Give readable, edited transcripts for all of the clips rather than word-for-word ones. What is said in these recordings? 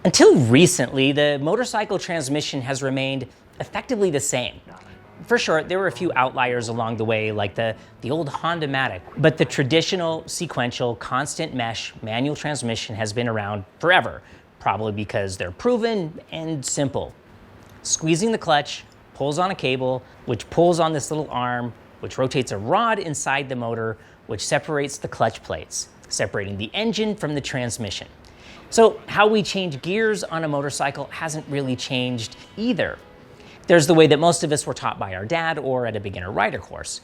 Until recently, the motorcycle transmission has remained effectively the same. For sure, there were a few outliers along the way, like the old Honda Matic, but the traditional, sequential, constant mesh manual transmission has been around forever, probably because they're proven and simple. Squeezing the clutch pulls on a cable, which pulls on this little arm, which rotates a rod inside the motor, which separates the clutch plates, separating the engine from the transmission. So how we change gears on a motorcycle hasn't really changed either. There's the way that most of us were taught by our dad or at a beginner rider course.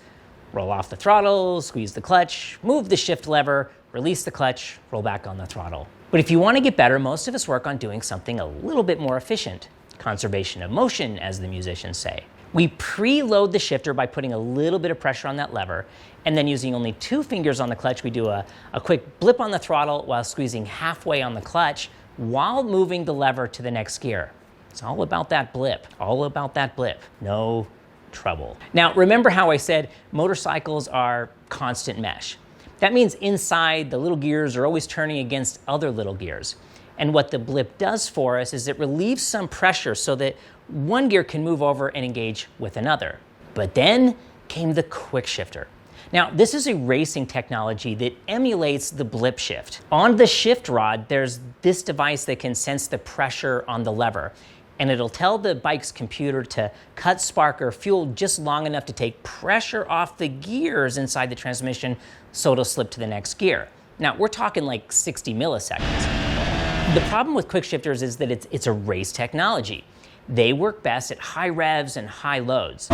Roll off the throttle, squeeze the clutch, move the shift lever, release the clutch, roll back on the throttle. But if you want to get better, most of us work on doing something a little bit more efficient. Conservation of motion, as the musicians say. We preload the shifter by putting a little bit of pressure on that lever, and then using only 2 fingers on the clutch, we do a quick blip on the throttle while squeezing halfway on the clutch while moving the lever to the next gear. It's all about that blip, all about that blip. No trouble. Now, remember how I said motorcycles are constant mesh? That means inside, the little gears are always turning against other little gears. And what the blip does for us is it relieves some pressure so that one gear can move over and engage with another. But then came the Quickshifter. Now, this is a racing technology that emulates the blip shift. On the shift rod, there's this device that can sense the pressure on the lever, and it'll tell the bike's computer to cut spark or fuel just long enough to take pressure off the gears inside the transmission so it'll slip to the next gear. Now, we're talking like 60 milliseconds. The problem with Quickshifters is that it's a race technology. They work best at high revs and high loads.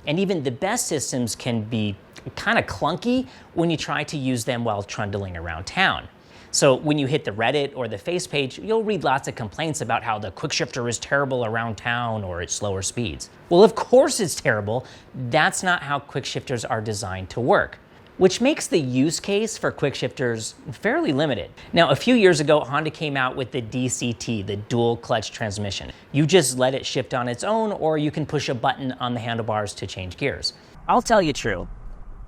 And even the best systems can be kind of clunky when you try to use them while trundling around town. So when you hit the Reddit or the face page, you'll read lots of complaints about how the Quickshifter is terrible around town or at slower speeds. Well, of course it's terrible. That's not how Quickshifters are designed to work, which makes the use case for Quickshifters fairly limited. Now, a few years ago, Honda came out with the DCT, the dual clutch transmission. You just let it shift on its own, or you can push a button on the handlebars to change gears. I'll tell you true,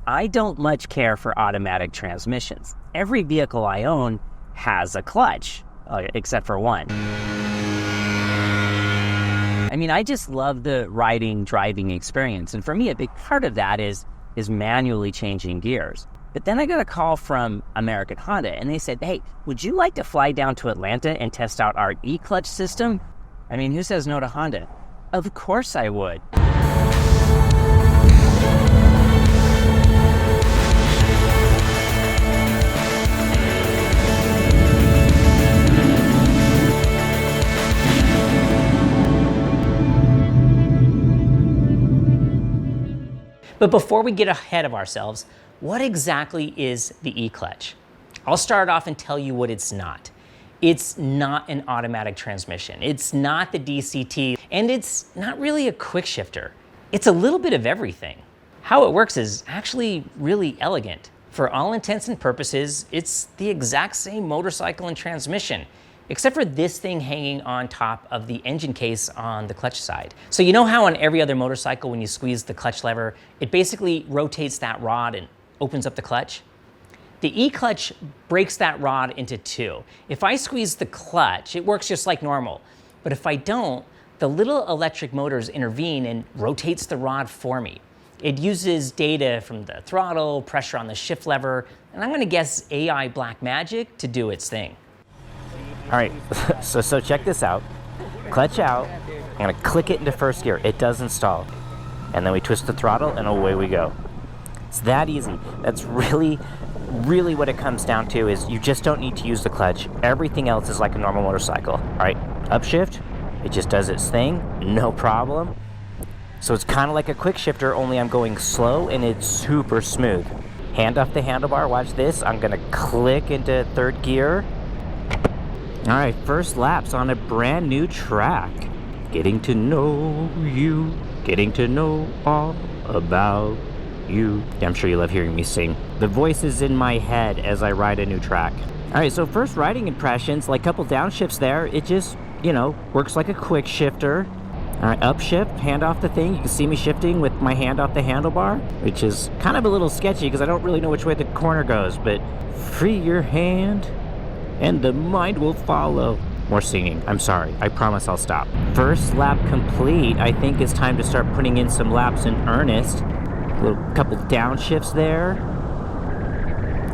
I don't much care for automatic transmissions. Every vehicle I own has a clutch, except for one. I mean, I just love the riding, driving experience. And for me, a big part of that is manually changing gears. But then I got a call from American Honda, and they said, hey, would you like to fly down to Atlanta and test out our e-clutch system? I mean, who says no to Honda? Of course I would. But before we get ahead of ourselves, what exactly is the e-clutch? I'll start off and tell you what it's not. It's not an automatic transmission. It's not the DCT, and it's not really a quick shifter. It's a little bit of everything. How it works is actually really elegant. For all intents and purposes, it's the exact same motorcycle and transmission, except for this thing hanging on top of the engine case on the clutch side. So you know how on every other motorcycle when you squeeze the clutch lever, it basically rotates that rod and opens up the clutch? The e-clutch breaks that rod into 2. If I squeeze the clutch, it works just like normal. But if I don't, the little electric motors intervene and rotates the rod for me. It uses data from the throttle, pressure on the shift lever, and I'm gonna guess AI black magic to do its thing. All right, so check this out. Clutch out, I'm gonna click it into first gear. It does install. And then we twist the throttle and away we go. It's that easy. That's really what it comes down to is you just don't need to use the clutch. Everything else is like a normal motorcycle. All right, upshift, it just does its thing, no problem. So it's kind of like a quick shifter, only I'm going slow and it's super smooth. Hand off the handlebar, watch this. I'm gonna click into third gear. All right, first laps on a brand new track. Getting to know you, getting to know all about you. Yeah, I'm sure you love hearing me sing. The voice is in my head as I ride a new track. All right, so first riding impressions, like a couple downshifts there, it just, works like a quick shifter. All right, upshift, hand off the thing. You can see me shifting with my hand off the handlebar, which is kind of a little sketchy because I don't really know which way the corner goes, but free your hand and the mind will follow. More singing, I'm sorry, I promise I'll stop. First lap complete. I think it's time to start putting in some laps in earnest. A little couple downshifts there.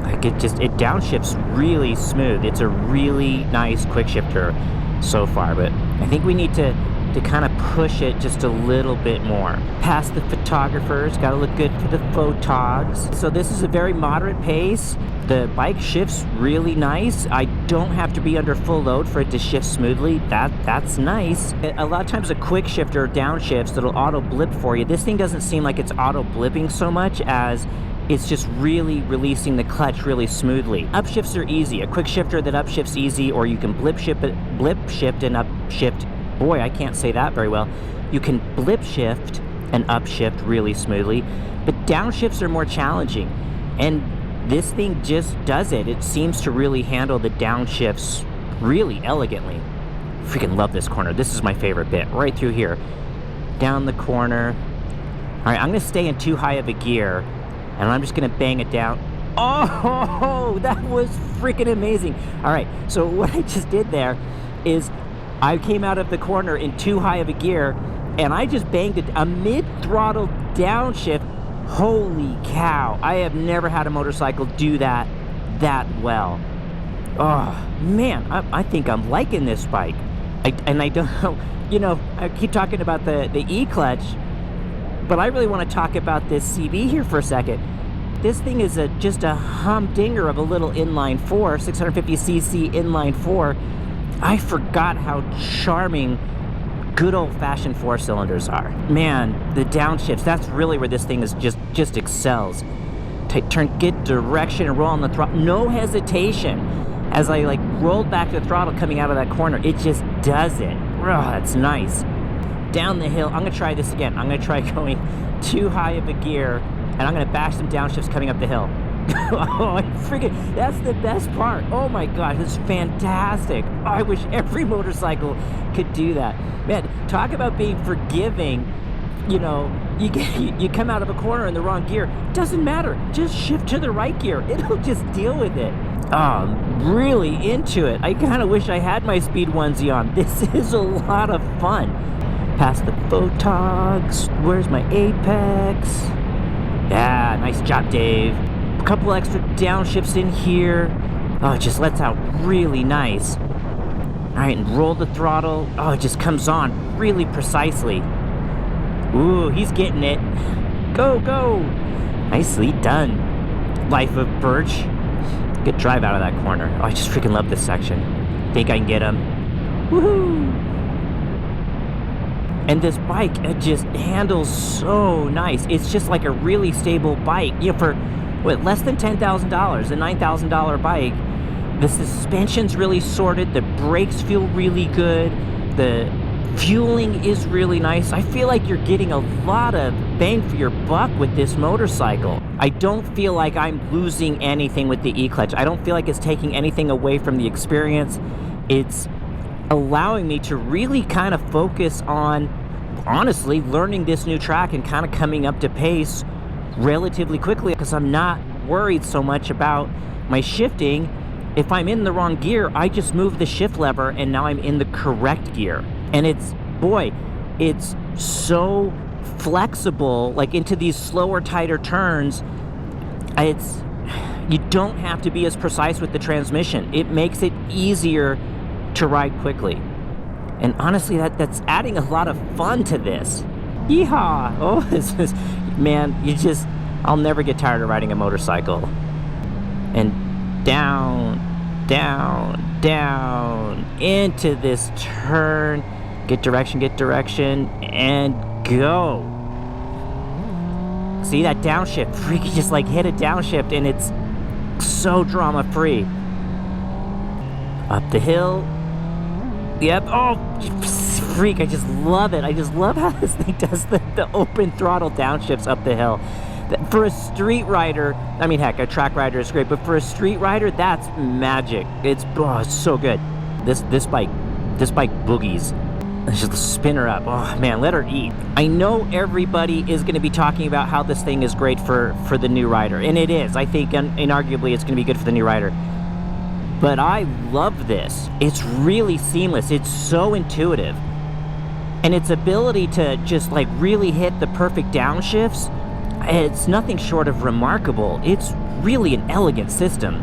Like it downshifts really smooth. It's a really nice quick shifter so far, but I think we need to kind of push it just a little bit more. Past the photographers, gotta look good for the photogs. So this is a very moderate pace. The bike shifts really nice. I don't have to be under full load for it to shift smoothly. That's nice. A lot of times a quick shifter downshifts that'll auto blip for you. This thing doesn't seem like it's auto blipping so much as it's just really releasing the clutch really smoothly. Upshifts are easy. A quick shifter that upshifts easy, or you can blip shift and upshift. Boy, I can't say that very well. You can blip shift and upshift really smoothly, but downshifts are more challenging. And this thing just does it. It seems to really handle the downshifts really elegantly. Freaking love this corner. This is my favorite bit, right through here. Down the corner. All right, I'm gonna stay in too high of a gear, and I'm just gonna bang it down. Oh, that was freaking amazing. All right, so what I just did there is I came out of the corner in too high of a gear, and I just banged a mid-throttle downshift. Holy cow, I have never had a motorcycle do that well. Oh, man, I think I'm liking this bike. I don't know, you know, I keep talking about the E-clutch, but I really want to talk about this CB here for a second. This thing is just a humdinger of a little inline 4, 650cc inline 4. I forgot how charming good old-fashioned 4-cylinders are. Man, the downshifts, that's really where this thing is just excels. Turn, get direction and roll on the throttle. No hesitation. As I like rolled back the throttle coming out of that corner, it just does it. Oh, that's nice. Down the hill, I'm gonna try this again. I'm gonna try going too high of a gear, and I'm gonna bash some downshifts coming up the hill. Oh, freaking, that's the best part. Oh my God, it's fantastic. Oh, I wish every motorcycle could do that. Man, talk about being forgiving. You know, you come out of a corner in the wrong gear. Doesn't matter, just shift to the right gear. It'll just deal with it. Oh, I'm really into it. I kind of wish I had my speed onesie on. This is a lot of fun. Past the photogs. Where's my apex? Yeah, nice job, Dave. A couple extra downshifts in here. Oh, it just lets out really nice. All right, and roll the throttle. Oh, it just comes on really precisely. Ooh, he's getting it. Go, go. Nicely done. Life of Birch. Good drive out of that corner. Oh, I just freaking love this section. Think I can get him. Woohoo! And this bike, it just handles so nice. It's just like a really stable bike. You know, for what, less than $10,000, a $9,000 bike, the suspension's really sorted, the brakes feel really good, the fueling is really nice. I feel like you're getting a lot of bang for your buck with this motorcycle. I don't feel like I'm losing anything with the E-clutch. I don't feel like it's taking anything away from the experience. It's allowing me to really kind of focus on, honestly, learning this new track and kind of coming up to pace relatively quickly, because I'm not worried so much about my shifting. If I'm in the wrong gear, I just move the shift lever and now I'm in the correct gear. And it's, boy, it's so flexible, like into these slower, tighter turns. You don't have to be as precise with the transmission. It makes it easier to ride quickly. And honestly, that's adding a lot of fun to this. Yeehaw! Oh, this is, man, I'll never get tired of riding a motorcycle. And down, down, down, into this turn. Get direction, and go. See that downshift? Freaky, just like hit a downshift and it's so drama-free. Up the hill. Yep, oh, freak, I just love it. I just love how this thing does the open throttle downshifts up the hill. For a street rider, I mean, heck, a track rider is great, but for a street rider, that's magic. It's so good. This bike boogies. Let's just spin her up. Oh man, let her eat. I know everybody is going to be talking about how this thing is great for the new rider, and it is. I think inarguably it's going to be good for the new rider. But I love this. It's really seamless. It's so intuitive. And its ability to just like really hit the perfect downshifts, it's nothing short of remarkable. It's really an elegant system.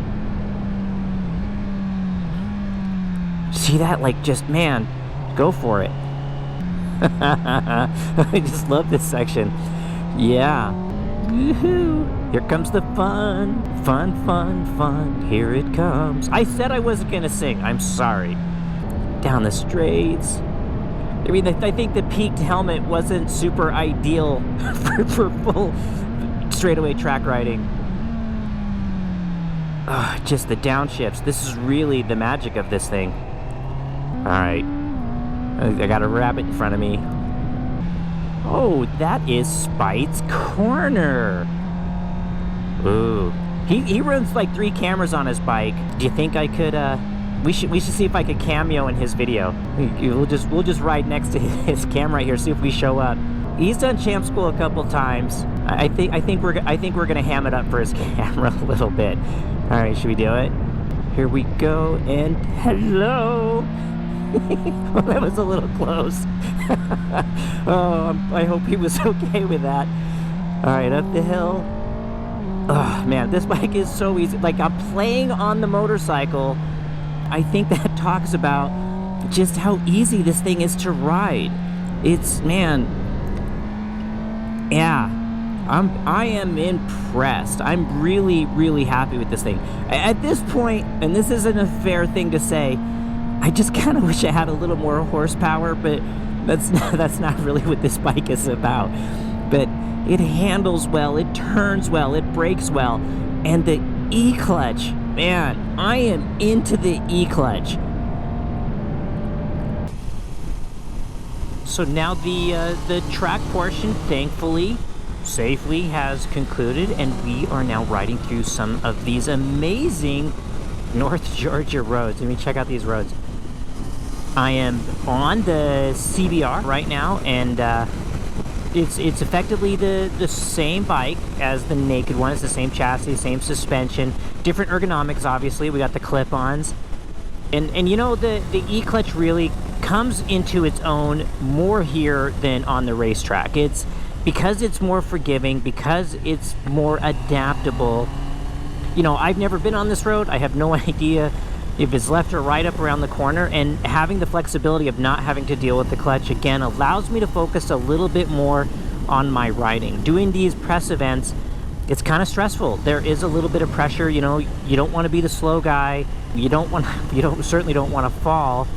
See that? Like, just, man, go for it. I just love this section. Yeah. Woohoo! Here comes the fun. Fun, fun, fun. Here it comes. I said I wasn't gonna sing. I'm sorry. Down the straights. I mean, I think the peaked helmet wasn't super ideal for full straightaway track riding. Just the downshifts. This is really the magic of this thing. Alright. I got a rabbit in front of me. Oh, that is Spite's Corner. Ooh. He runs like 3 cameras on his bike. Do you think I could, we should see if I could cameo in his video. We'll just ride next to his camera right here, see if we show up. He's done champ school a couple times. I think we're gonna ham it up for his camera a little bit. All right, should we do it? Here we go, and hello. Well, that was a little close. Oh, I hope he was okay with that. All right, up the hill. Oh man, this bike is so easy. Like, I'm playing on the motorcycle. I think that talks about just how easy this thing is to ride. It's, man, yeah, I am impressed. I'm really, really happy with this thing. At this point, and this isn't a fair thing to say, I just kind of wish it had a little more horsepower, but that's not really what this bike is about. But it handles well, it turns well, it brakes well, and the E-clutch, man, I am into the E-clutch. So now the track portion, thankfully, safely has concluded, and we are now riding through some of these amazing North Georgia roads. Let me check out these roads. I am on the CBR right now, and it's effectively the same bike as the naked one. It's the same chassis, same suspension, different ergonomics, obviously. We got the clip-ons. And you know, the E-clutch really comes into its own more here than on the racetrack. It's because it's more forgiving, because it's more adaptable. You know, I've never been on this road. I have no idea if it's left or right up around the corner, and having the flexibility of not having to deal with the clutch again allows me to focus a little bit more on my riding. Doing these press events, it's kind of stressful. There is a little bit of pressure. You know, you don't want to be the slow guy. You certainly don't want to fall,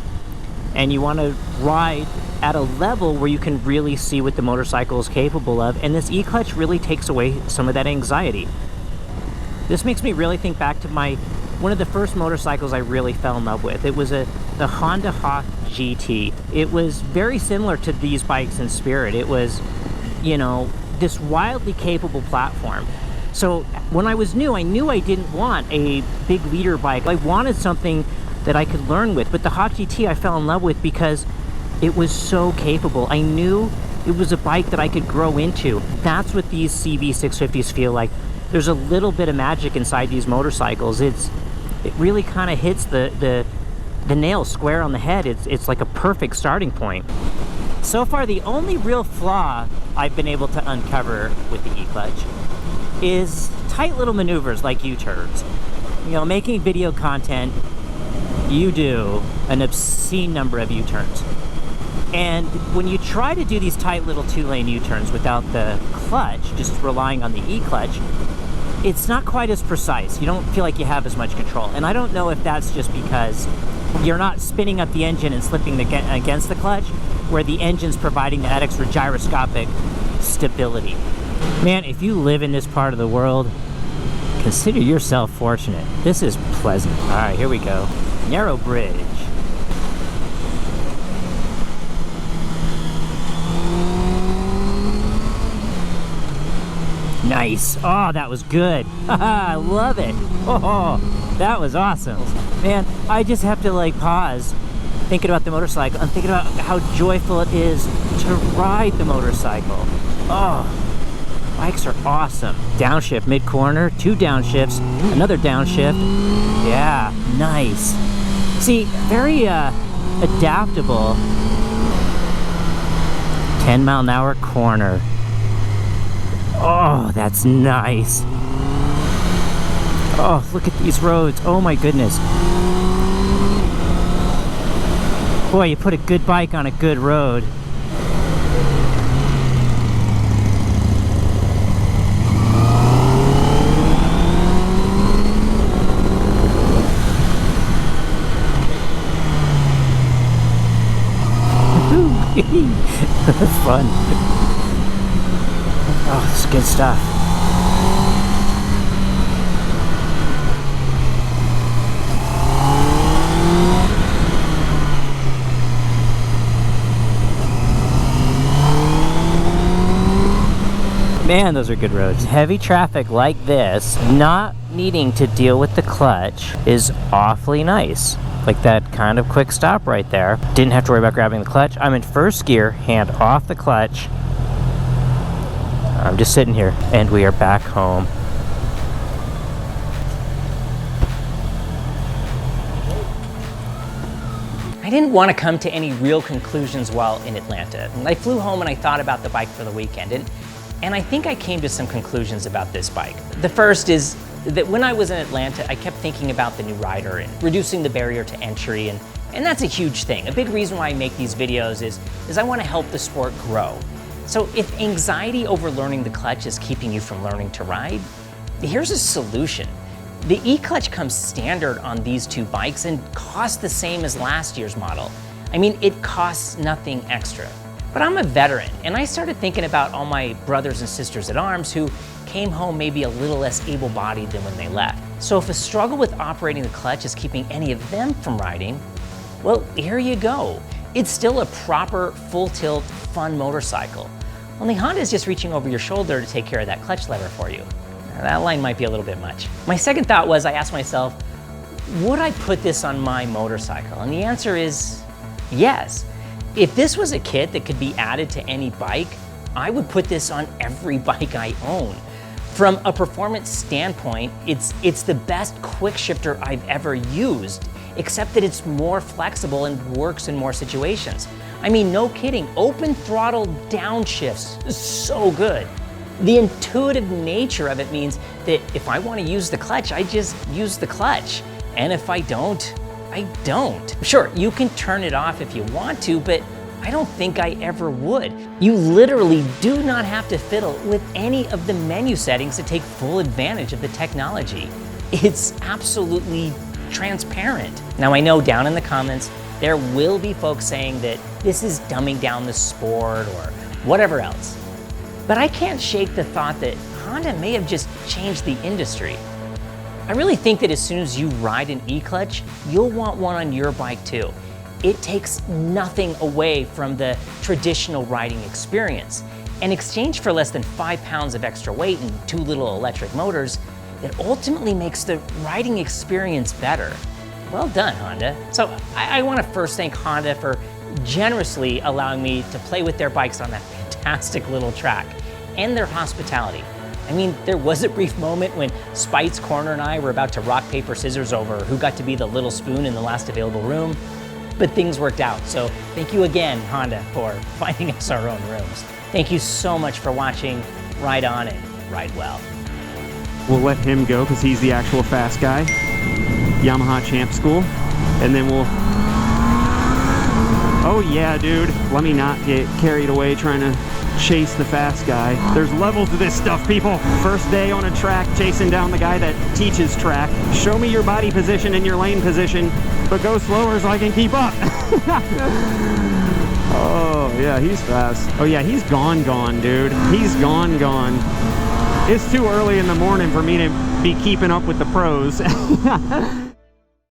and you want to ride at a level where you can really see what the motorcycle is capable of, and this E-clutch really takes away some of that anxiety. This makes me really think back to one of the first motorcycles I really fell in love with. It was the Honda Hawk GT. It was very similar to these bikes in spirit. It was, you know, this wildly capable platform. So when I was new, I knew I didn't want a big leader bike. I wanted something that I could learn with, but the Hawk GT I fell in love with because it was so capable. I knew it was a bike that I could grow into. That's what these CB650s feel like. There's a little bit of magic inside these motorcycles. It really kind of hits the nail square on the head. It's like a perfect starting point. So far, the only real flaw I've been able to uncover with the E-clutch is tight little maneuvers like U-turns. You know, making video content, you do an obscene number of U-turns. And when you try to do these tight little 2-lane U-turns without the clutch, just relying on the E-clutch, it's not quite as precise. You don't feel like you have as much control. And I don't know if that's just because you're not spinning up the engine and slipping against the clutch, where the engine's providing that extra gyroscopic stability. Man, if you live in this part of the world, consider yourself fortunate. This is pleasant. All right, here we go. Narrow bridge. Nice. Oh, that was good. I love it. Oh, that was awesome. Man, I just have to like pause thinking about the motorcycle, I'm thinking about how joyful it is to ride the motorcycle. Oh, bikes are awesome. Downshift mid-corner, 2 downshifts, another downshift. Yeah, nice. See, very adaptable. 10-mile-an-hour corner. Oh, that's nice. Oh, look at these roads. Oh my goodness. Boy, you put a good bike on a good road. That's fun. Oh, this is good stuff. Man, those are good roads. Heavy traffic like this, not needing to deal with the clutch is awfully nice. Like that kind of quick stop right there. Didn't have to worry about grabbing the clutch. I'm in first gear, hand off the clutch. I'm just sitting here, and we are back home. I didn't want to come to any real conclusions while in Atlanta. I flew home and I thought about the bike for the weekend, and I think I came to some conclusions about this bike. The first is that when I was in Atlanta, I kept thinking about the new rider and reducing the barrier to entry, and that's a huge thing. A big reason why I make these videos is I want to help the sport grow. So if anxiety over learning the clutch is keeping you from learning to ride, here's a solution. The e-clutch comes standard on these 2 bikes and costs the same as last year's model. I mean, it costs nothing extra. But I'm a veteran, and I started thinking about all my brothers and sisters at arms who came home maybe a little less able-bodied than when they left. So if a struggle with operating the clutch is keeping any of them from riding, well, here you go. It's still a proper, full-tilt, fun motorcycle. Only Honda is just reaching over your shoulder to take care of that clutch lever for you. Now, that line might be a little bit much. My second thought was, I asked myself, would I put this on my motorcycle? And the answer is yes. If this was a kit that could be added to any bike, I would put this on every bike I own. From a performance standpoint, it's the best Quickshifter I've ever used, except that it's more flexible and works in more situations. I mean, no kidding, open throttle downshifts is so good. The intuitive nature of it means that if I want to use the clutch, I just use the clutch. And if I don't, I don't. Sure, you can turn it off if you want to, but I don't think I ever would. You literally do not have to fiddle with any of the menu settings to take full advantage of the technology. It's absolutely transparent. Now, I know down in the comments, there will be folks saying that this is dumbing down the sport or whatever else. But I can't shake the thought that Honda may have just changed the industry. I really think that as soon as you ride an e-clutch, you'll want one on your bike too. It takes nothing away from the traditional riding experience. In exchange for less than 5 pounds of extra weight and 2 little electric motors, it ultimately makes the riding experience better. Well done, Honda. So I want to first thank Honda for generously allowing me to play with their bikes on that fantastic little track, and their hospitality. I mean, there was a brief moment when Spites Corner and I were about to rock, paper, scissors over who got to be the little spoon in the last available room, but things worked out. So thank you again, Honda, for finding us our own rooms. Thank you so much for watching. Ride on and ride well. We'll let him go because he's the actual fast guy. Yamaha Champ School. And then we'll... Oh yeah, dude. Let me not get carried away trying to chase the fast guy. There's levels to this stuff, people. First day on a track, chasing down the guy that teaches track. Show me your body position and your lane position, but go slower so I can keep up. Oh yeah, he's fast. Oh yeah, he's gone, dude. He's gone. It's too early in the morning for me to be keeping up with the pros.